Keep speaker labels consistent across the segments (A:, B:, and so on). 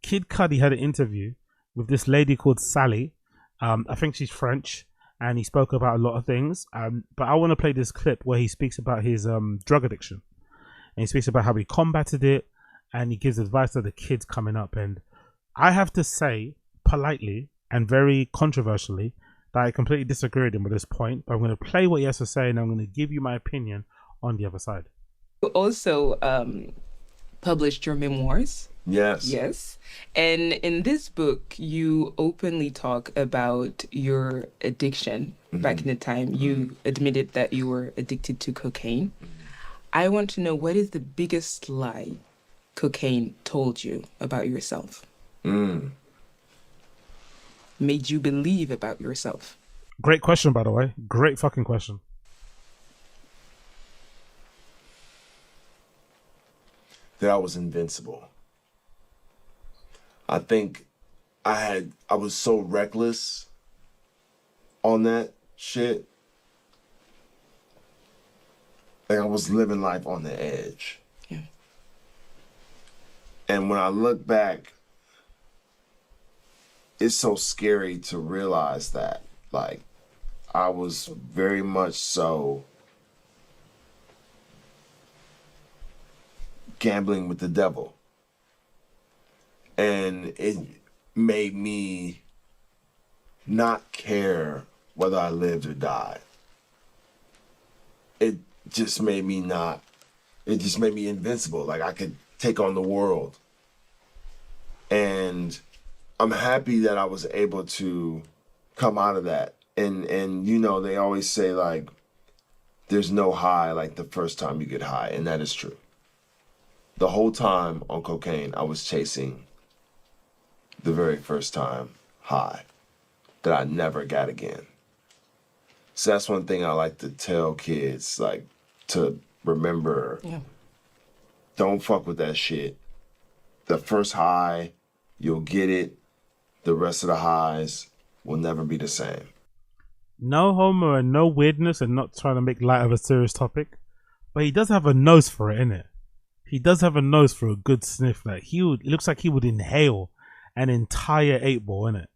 A: Kid Cudi had an interview with this lady called Sally. I think she's French, and he spoke about a lot of things. But I want to play this clip where he speaks about his drug addiction, and he speaks about how he combated it, and he gives advice to the kids coming up. And I have to say, politely and very controversially, that I completely disagree with him at this point. But I'm going to play what he has to say, and I'm going to give you my opinion on the other side.
B: You also published your memoirs.
C: Yes.
B: Yes. And in this book, you openly talk about your addiction. Back in the time, you admitted that you were addicted to cocaine. I want to know, what is the biggest lie cocaine told you about yourself? Made you believe about yourself?
A: Great question, by the way. Great fucking question.
C: That I was invincible. I think I was so reckless on that shit. Like I was living life on the edge.
B: Yeah.
C: And when I look back, it's so scary to realize that, like, I was very much so gambling with the devil. And it made me not care whether I lived or died. It just made me invincible. Like I could take on the world. And I'm happy that I was able to come out of that. And you know, they always say like, there's no high like the first time you get high. And that is true. The whole time on cocaine, I was chasing the very first time high that I never got again. So that's one thing I like to tell kids, like, to remember.
B: Yeah.
C: Don't fuck with that shit. The first high, you'll get it. The rest of the highs will never be the same.
A: No homo and no weirdness, and not trying to make light of a serious topic, but he does have a nose for it, innit? He does have a nose for a good sniff. Like it looks like he would inhale an entire 8-ball, innit?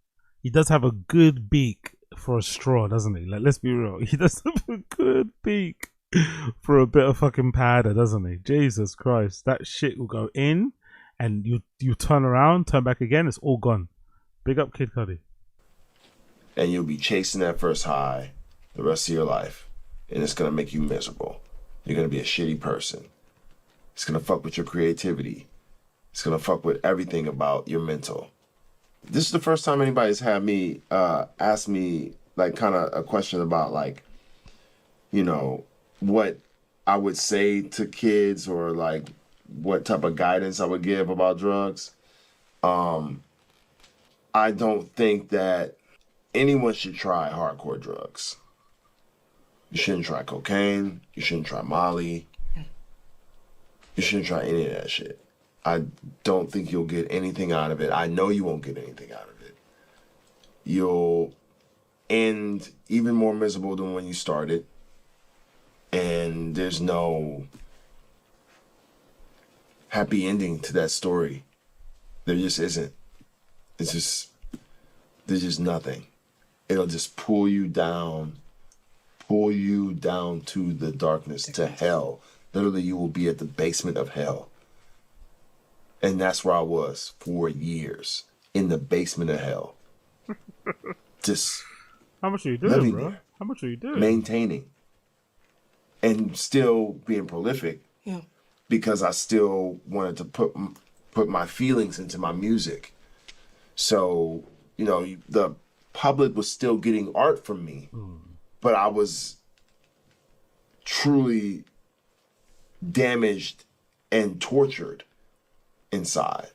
A: He does have a good beak for a straw, doesn't he? Like, let's be real. He does have a good beak for a bit of fucking powder, doesn't he? Jesus Christ. That shit will go in, and you turn around, turn back again, it's all gone. Big up Kid Cudi.
C: And you'll be chasing that first high the rest of your life. And it's going to make you miserable. You're going to be a shitty person. It's going to fuck with your creativity. It's going to fuck with everything about your mental. This is the first time anybody's had me ask me like kind of a question about like, you know, what I would say to kids or like what type of guidance I would give about drugs. I don't think that anyone should try hardcore drugs. You shouldn't try cocaine. You shouldn't try Molly. You shouldn't try any of that shit. I don't think you'll get anything out of it. I know you won't get anything out of it. You'll end even more miserable than when you started. And there's no happy ending to that story. There just isn't. There's just nothing. It'll just pull you down to the darkness, to hell. Literally, you will be at the basement of hell. And that's where I was for years, in the basement of hell. Just
A: how much are you doing, bro?
C: There,
A: how much are you doing?
C: maintaining. And still being prolific.
B: Yeah.
C: Because I still wanted to put my feelings into my music. So, you know, the public was still getting art from me. But I was truly damaged and tortured inside.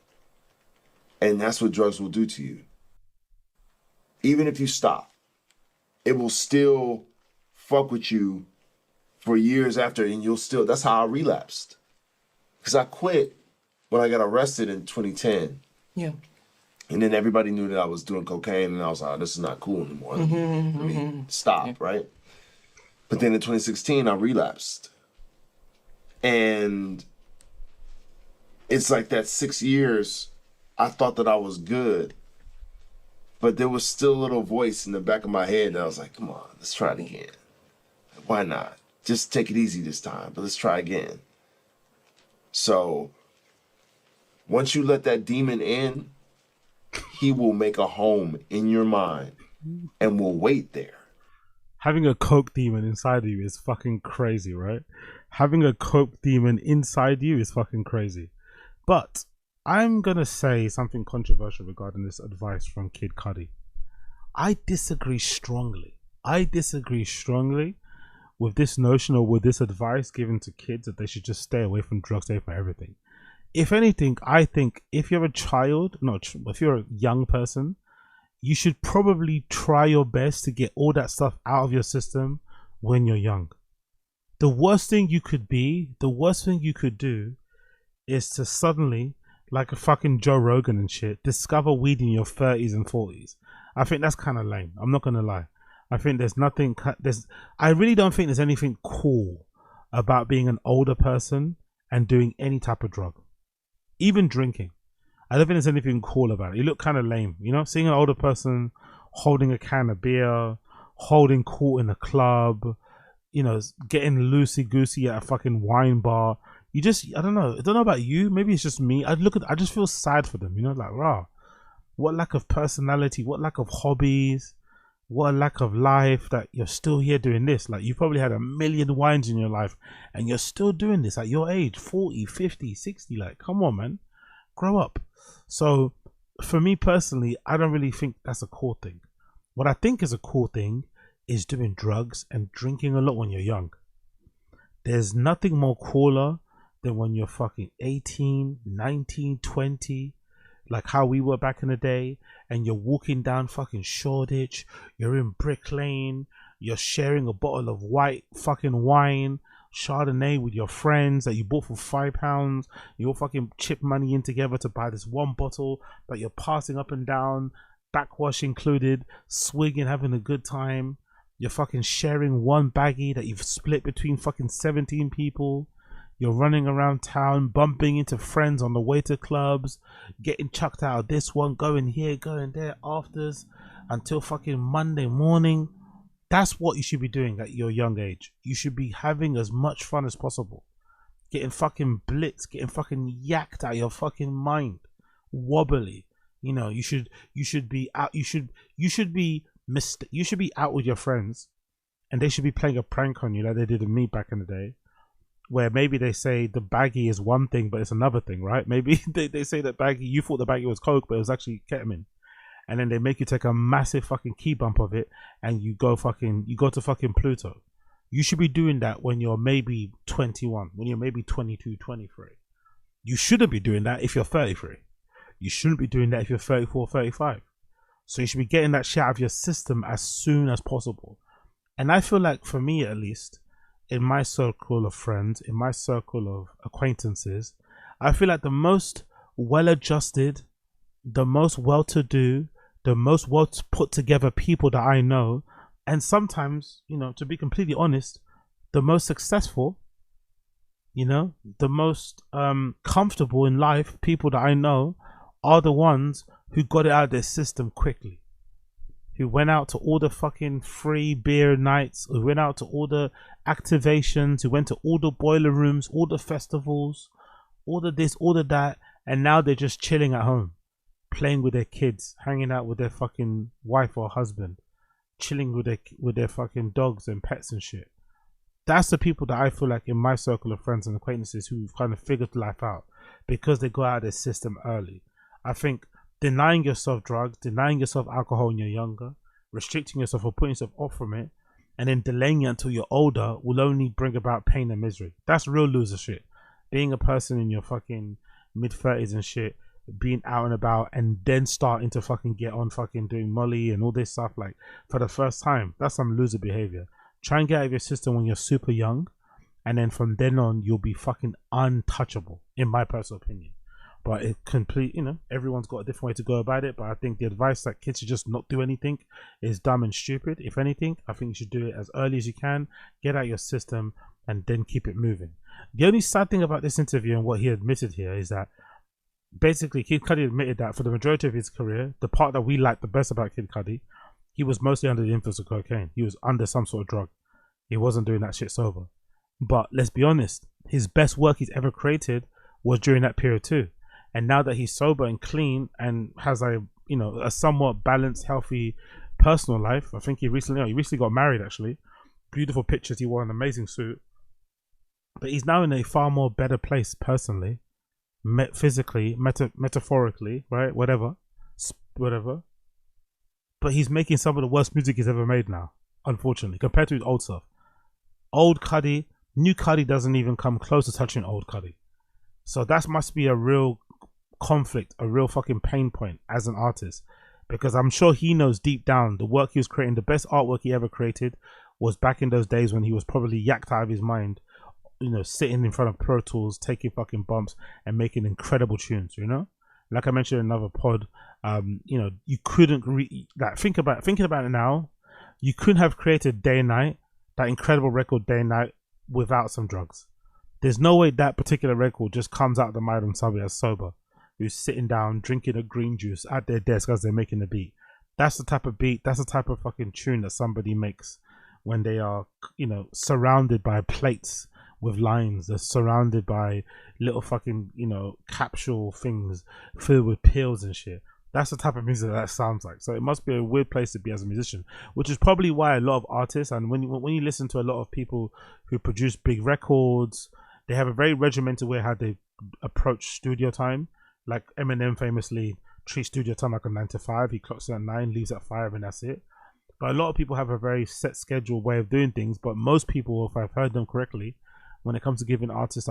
C: And that's what drugs will do to you. Even if you stop, it will still fuck with you for years after, and you'll still, that's how I relapsed. Because I quit when I got arrested in 2010.
B: Yeah.
C: And then everybody knew that I was doing cocaine, and I was like, oh, this is not cool anymore. Let me stop, right? But then in 2016, I relapsed. And it's like that 6 years I thought that I was good, but there was still a little voice in the back of my head that I was like, come on, let's try it again. Why not? Just take it easy this time, but let's try again. So once you let that demon in, he will make a home in your mind and will wait there.
A: Having a coke demon inside of you is fucking crazy, right? Having a coke demon inside you is fucking crazy. But I'm gonna say something controversial regarding this advice from Kid Cudi. I disagree strongly. With this notion or with this advice given to kids that they should just stay away from drugs, stay for everything. If anything, I think if you're a child, if you're a young person, you should probably try your best to get all that stuff out of your system when you're young. The worst thing you could do is to suddenly, like a fucking Joe Rogan and shit, discover weed in your 30s and 40s. I think that's kind of lame. I'm not going to lie. I think I really don't think there's anything cool about being an older person and doing any type of drug. Even drinking. I don't think there's anything cool about it. You look kind of lame, you know? Seeing an older person holding a can of beer, holding court in a club, you know, getting loosey-goosey at a fucking wine bar. I don't know about you. Maybe it's just me. I just feel sad for them, you know? Like, rah, what lack of personality, what lack of hobbies, what a lack of life that you're still here doing this. Like, you probably had 1,000,000 wines in your life and you're still doing this at your age, 40, 50, 60. Like, come on, man. Grow up. So for me personally, I don't really think that's a cool thing. What I think is a cool thing is doing drugs and drinking a lot when you're young. There's nothing more cooler than when you're fucking 18, 19, 20, like how we were back in the day, and you're walking down fucking Shoreditch, you're in Brick Lane, you're sharing a bottle of white fucking wine, Chardonnay, with your friends that you bought for £5. You all fucking chip money in together to buy this one bottle that you're passing up and down, backwash included, swigging, having a good time. You're fucking sharing one baggie that you've split between fucking 17 people. You're running around town, bumping into friends on the way to clubs, getting chucked out of this one, going here, going there, afters, until fucking Monday morning. That's what you should be doing at your young age. You should be having as much fun as possible. Getting fucking blitzed, getting fucking yacked out of your fucking mind. Wobbly. You know, you should be out, you should be out with your friends, and they should be playing a prank on you like they did with me back in the day. Where maybe they say the baggie is one thing, but it's another thing, right? Maybe they say that baggie, you thought the baggie was coke, but it was actually ketamine. And then they make you take a massive fucking key bump of it, and you go to fucking Pluto. You should be doing that when you're maybe 21, when you're maybe 22, 23. You shouldn't be doing that if you're 33. You shouldn't be doing that if you're 34, 35. So you should be getting that shit out of your system as soon as possible. And I feel like, for me at least, in my circle of friends, in my circle of acquaintances, I feel like the most well-adjusted, the most well-to-do, the most well put together people that I know, and sometimes, you know, to be completely honest, the most successful, you know, the most comfortable in life people that I know are the ones who got it out of their system quickly, who went out to all the fucking free beer nights, who went out to all the activations, who went to all the boiler rooms, all the festivals, all the this, all the that, and now they're just chilling at home, playing with their kids, hanging out with their fucking wife or husband, chilling with their fucking dogs and pets and shit. That's the people that I feel like in my circle of friends and acquaintances who've kind of figured life out because they got out of their system early. I think denying yourself drugs, denying yourself alcohol when you're younger, restricting yourself or putting yourself off from it, and then delaying it until you're older will only bring about pain and misery. That's real loser shit. Being a person in your fucking mid-30s and shit, being out and about, and then starting to fucking get on fucking doing Molly and all this stuff like for the first time, that's some loser behavior. Try and get out of your system when you're super young, and then from then on you'll be fucking untouchable, in my personal opinion. But it complete, you know, everyone's got a different way to go about it. But I think the advice that kids should just not do anything is dumb and stupid. If anything, I think you should do it as early as you can, get out your system, and then keep it moving. The only sad thing about this interview and what he admitted here is that basically Kid Cudi admitted that for the majority of his career, the part that we liked the best about Kid Cudi, he was mostly under the influence of cocaine. He was under some sort of drug. He wasn't doing that shit sober. But let's be honest, his best work he's ever created was during that period too. And now that he's sober and clean and has a somewhat balanced, healthy personal life, I think he recently got married actually. Beautiful pictures. He wore an amazing suit. But he's now in a far more better place personally, physically, metaphorically, right? Whatever. But he's making some of the worst music he's ever made now, unfortunately, compared to his old stuff. Old Cudi, new Cudi doesn't even come close to touching old Cudi. So that must be a real conflict, a real fucking pain point as an artist. Because I'm sure he knows deep down the work he was creating, the best artwork he ever created was back in those days when he was probably yacked out of his mind, sitting in front of Pro Tools, taking fucking bumps and making incredible tunes, Like I mentioned in another pod, you couldn't thinking about it now, you couldn't have created Day and Night, that incredible record Day and Night, without some drugs. There's no way that particular record just comes out of the mind of somebody that's sober, who's sitting down drinking a green juice at their desk as they're making the beat. That's the type of beat, that's the type of fucking tune that somebody makes when they are, surrounded by plates with lines. They're surrounded by little fucking, capsule things filled with pills and shit. That's the type of music that sounds like. So it must be a weird place to be as a musician, which is probably why a lot of artists, and when you listen to a lot of people who produce big records, they have a very regimented way how they approach studio time. Like Eminem famously treats studio time like a 9 to 5. He clocks in at 9, leaves at 5, and that's it. But a lot of people have a very set schedule way of doing things. But most people, if I've heard them correctly, when it comes to giving artists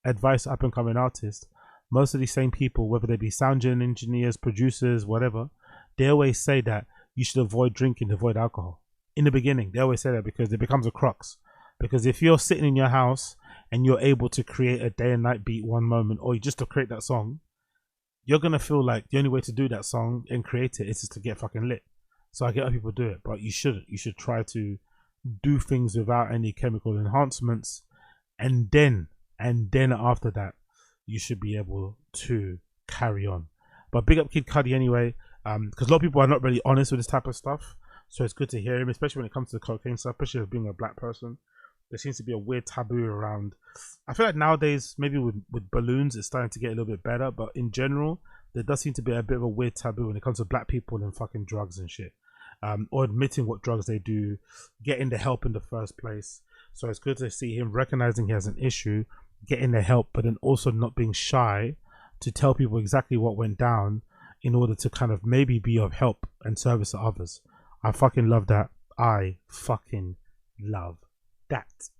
A: advice, up and coming artists, most of these same people, whether they be sound engineers, producers, whatever, they always say that you should avoid drinking, avoid alcohol. In the beginning, they always say that because it becomes a crux. Because if you're sitting in your house and you're able to create a Day and Night beat one moment, or just to create that song, you're going to feel like the only way to do that song and create it is just to get fucking lit. So I get how people do it, but you shouldn't. You should try to do things without any chemical enhancements. And then after that, you should be able to carry on. But big up Kid Cudi anyway, because a lot of people are not really honest with this type of stuff. So it's good to hear him, especially when it comes to the cocaine stuff, especially as being a black person. There seems to be a weird taboo around. I feel like nowadays, maybe with balloons, it's starting to get a little bit better. But in general, there does seem to be a bit of a weird taboo when it comes to black people and fucking drugs and shit. Or admitting what drugs they do, getting the help in the first place. So it's good to see him recognizing he has an issue, getting the help, but then also not being shy to tell people exactly what went down in order to kind of maybe be of help and service to others. I fucking love that. I fucking love that.